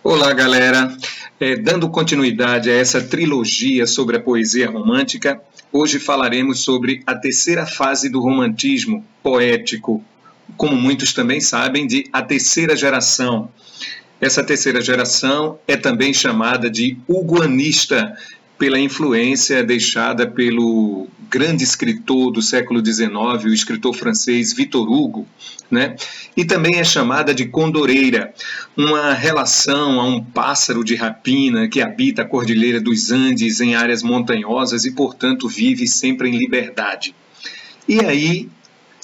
Olá, galera. Dando continuidade a essa trilogia sobre a poesia romântica, hoje falaremos sobre a terceira fase do romantismo poético, como muitos também sabem, de a terceira geração. Essa terceira geração é também chamada de hugoanista, pela influência deixada pelo grande escritor do século XIX, o escritor francês Victor Hugo, né? E também é chamada de condoreira, uma relação a um pássaro de rapina que habita a Cordilheira dos Andes em áreas montanhosas e, portanto, vive sempre em liberdade. E aí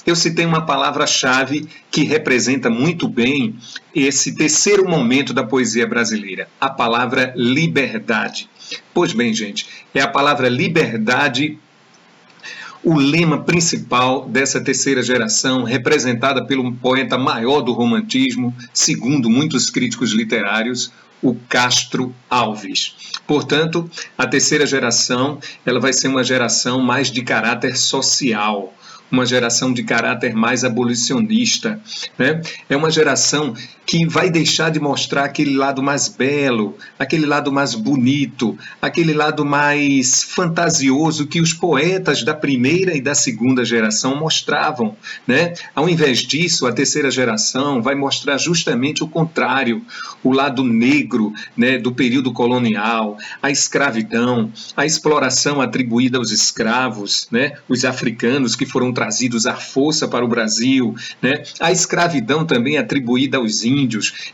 eu citei uma palavra-chave que representa muito bem esse terceiro momento da poesia brasileira, a palavra liberdade. Pois bem, gente, é a palavra liberdade o lema principal dessa terceira geração, representada pelo poeta maior do romantismo, segundo muitos críticos literários, o Castro Alves. Portanto, a terceira geração ela vai ser uma geração mais de caráter social, uma geração de caráter mais abolicionista, né? É uma geração que vai deixar de mostrar aquele lado mais belo, aquele lado mais bonito, aquele lado mais fantasioso que os poetas da primeira e da segunda geração mostravam, né? Ao invés disso, a terceira geração vai mostrar justamente o contrário, o lado negro, né, do período colonial, a escravidão, a exploração atribuída aos escravos, né, os africanos que foram trazidos à força para o Brasil, né, a escravidão também atribuída aos índios.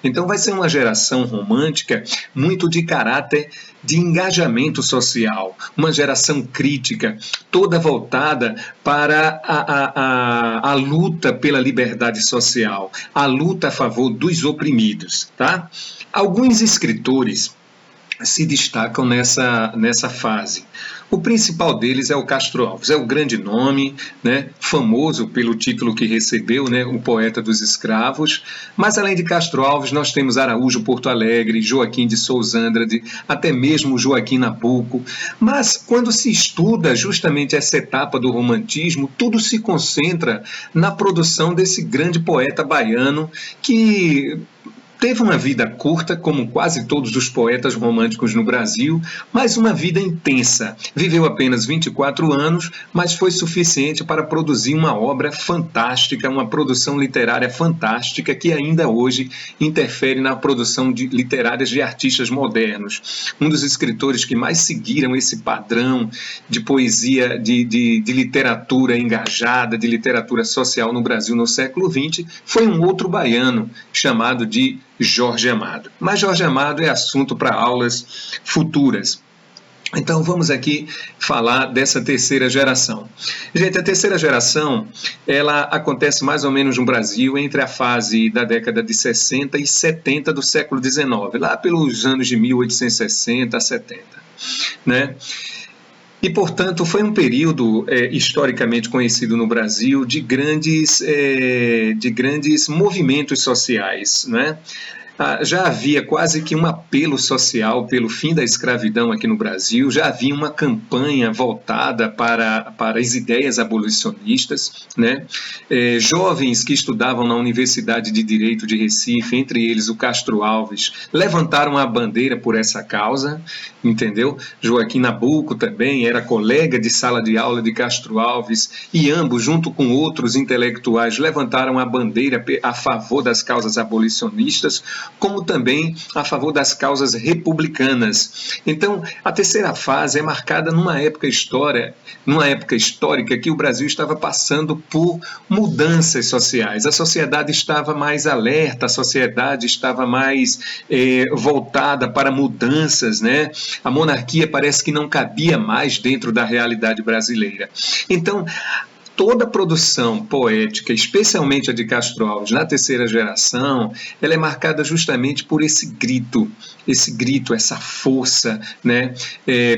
Então vai ser uma geração romântica muito de caráter de engajamento social, uma geração crítica, toda voltada para a luta pela liberdade social, a luta a favor dos oprimidos, tá? Alguns escritores se destacam nessa fase. O principal deles é o Castro Alves, é o grande nome, né, famoso pelo título que recebeu, né, o poeta dos escravos, mas além de Castro Alves nós temos Araújo Porto Alegre, Joaquim de Souza Andrade, até mesmo Joaquim Nabuco, mas quando se estuda justamente essa etapa do romantismo, tudo se concentra na produção desse grande poeta baiano que teve uma vida curta, como quase todos os poetas românticos no Brasil, mas uma vida intensa. Viveu apenas 24 anos, mas foi suficiente para produzir uma obra fantástica, uma produção literária fantástica que ainda hoje interfere na produção literária de artistas modernos. Um dos escritores que mais seguiram esse padrão de poesia, de literatura engajada, de literatura social no Brasil no século XX, foi um outro baiano chamado de Jorge Amado. Mas Jorge Amado é assunto para aulas futuras. Então vamos aqui falar dessa terceira geração. Gente, a terceira geração, ela acontece mais ou menos no Brasil entre a fase da década de 60 e 70 do século XIX, lá pelos anos de 1860 a 70, né? E, portanto, foi um período historicamente conhecido no Brasil de grandes movimentos sociais, né? Já havia quase que um apelo social pelo fim da escravidão aqui no Brasil, já havia uma campanha voltada para as ideias abolicionistas, né? Jovens que estudavam na Universidade de Direito de Recife, entre eles o Castro Alves, levantaram a bandeira por essa causa, entendeu? Joaquim Nabuco também era colega de sala de aula de Castro Alves e ambos, junto com outros intelectuais, levantaram a bandeira a favor das causas abolicionistas, como também a favor das causas republicanas. Então, a terceira fase é marcada numa época histórica que o Brasil estava passando por mudanças sociais. A sociedade estava mais alerta, a sociedade estava mais voltada para mudanças, né? A monarquia parece que não cabia mais dentro da realidade brasileira. Então, toda a produção poética, especialmente a de Castro Alves, na terceira geração, ela é marcada justamente por esse grito, essa força, né,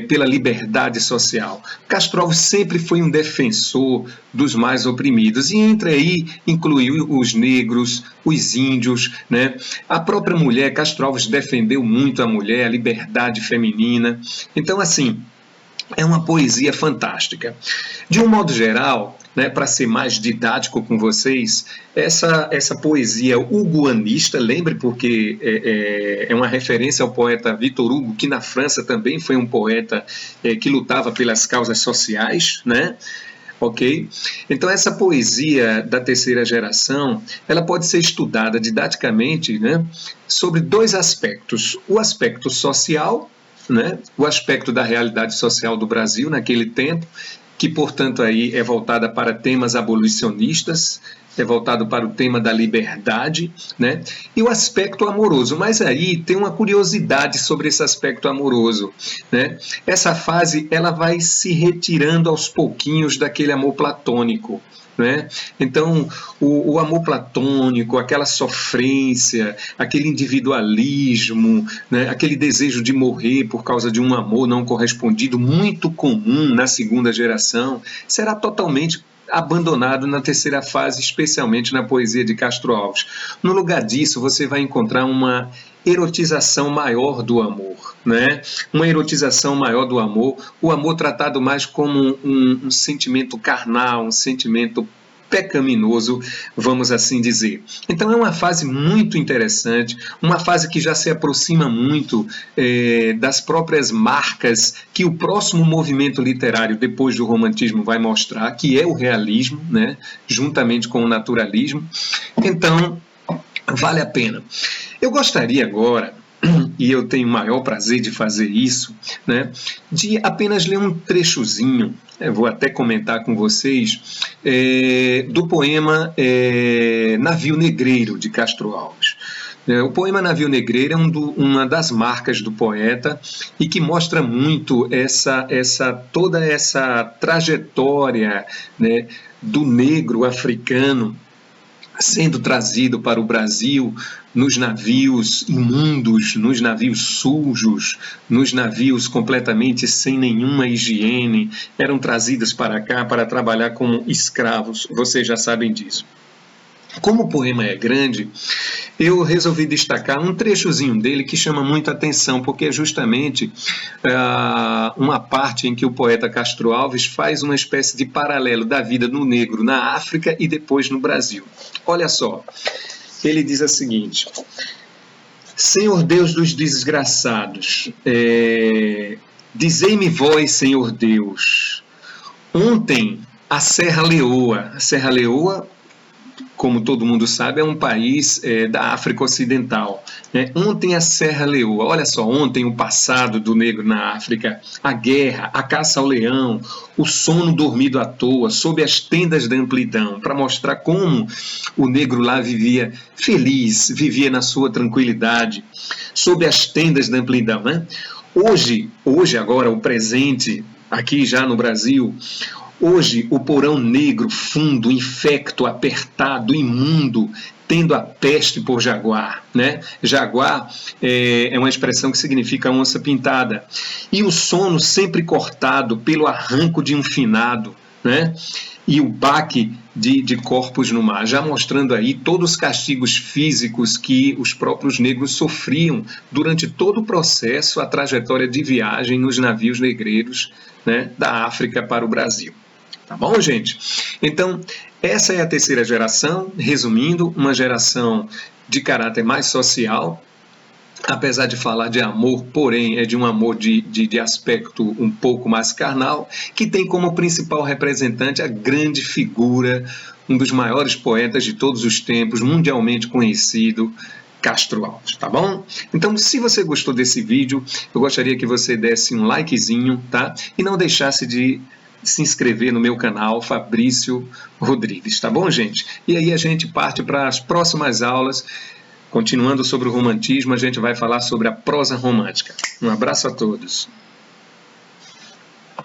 pela liberdade social. Castro Alves sempre foi um defensor dos mais oprimidos, e entre aí incluiu os negros, os índios, né? A própria mulher, Castro Alves defendeu muito a mulher, a liberdade feminina. Então, assim, é uma poesia fantástica. De um modo geral, né, para ser mais didático com vocês, essa poesia hugoanista, lembre porque é uma referência ao poeta Victor Hugo, que na França também foi um poeta que lutava pelas causas sociais, né? Ok? Então essa poesia da terceira geração, ela pode ser estudada didaticamente, né, sobre dois aspectos: o aspecto social, né, o aspecto da realidade social do Brasil naquele tempo, que portanto aí é voltada para temas abolicionistas, é voltado para o tema da liberdade, né? E o aspecto amoroso. Mas aí tem uma curiosidade sobre esse aspecto amoroso, né? Essa fase ela vai se retirando aos pouquinhos daquele amor platônico, né? Então, o amor platônico, aquela sofrência, aquele individualismo, né? Aquele desejo de morrer por causa de um amor não correspondido, muito comum na segunda geração, será totalmente abandonado na terceira fase, especialmente na poesia de Castro Alves. No lugar disso, você vai encontrar uma erotização maior do amor, né? Uma erotização maior do amor, o amor tratado mais como um sentimento carnal, um sentimento pecaminoso, vamos assim dizer. Então é uma fase muito interessante, uma fase que já se aproxima muito das próprias marcas que o próximo movimento literário depois do romantismo vai mostrar, que é o realismo, né, juntamente com o naturalismo. Então vale a pena. Eu gostaria agora, e eu tenho o maior prazer de fazer isso, né, de apenas ler um trechozinho, vou até comentar com vocês, do poema Navio Negreiro, de Castro Alves. O poema Navio Negreiro é uma das marcas do poeta e que mostra muito toda essa trajetória, né, do negro africano sendo trazido para o Brasil nos navios imundos, nos navios sujos, nos navios completamente sem nenhuma higiene, eram trazidos para cá para trabalhar como escravos, vocês já sabem disso. Como o poema é grande, eu resolvi destacar um trechozinho dele que chama muita atenção, porque é justamente uma parte em que o poeta Castro Alves faz uma espécie de paralelo da vida do negro na África e depois no Brasil. Olha só, ele diz o seguinte: Senhor Deus dos desgraçados, dizei-me vós, Senhor Deus, ontem a Serra Leoa, como todo mundo sabe, é um país da África Ocidental, né? Ontem a Serra Leoa, olha só, ontem o passado do negro na África, a guerra, a caça ao leão, o sono dormido à toa, sob as tendas da amplidão, para mostrar como o negro lá vivia feliz, vivia na sua tranquilidade, sob as tendas da amplidão, né? Hoje agora, o presente, aqui já no Brasil, hoje, o porão negro, fundo, infecto, apertado, imundo, tendo a peste por jaguar, né? Jaguar é uma expressão que significa onça pintada. E o sono sempre cortado pelo arranco de um finado, né? E o baque de corpos no mar, já mostrando aí todos os castigos físicos que os próprios negros sofriam durante todo o processo, a trajetória de viagem nos navios negreiros, né, da África para o Brasil. Tá bom, gente? Então, essa é a terceira geração, resumindo, uma geração de caráter mais social, apesar de falar de amor, porém é de um amor de aspecto um pouco mais carnal, que tem como principal representante a grande figura, um dos maiores poetas de todos os tempos, mundialmente conhecido, Castro Alves, tá bom? Então, se você gostou desse vídeo, eu gostaria que você desse um likezinho, tá? E não deixasse de se inscrever no meu canal Fabrício Rodrigues, tá bom, gente? E aí a gente parte para as próximas aulas. Continuando sobre o romantismo, a gente vai falar sobre a prosa romântica. Um abraço a todos.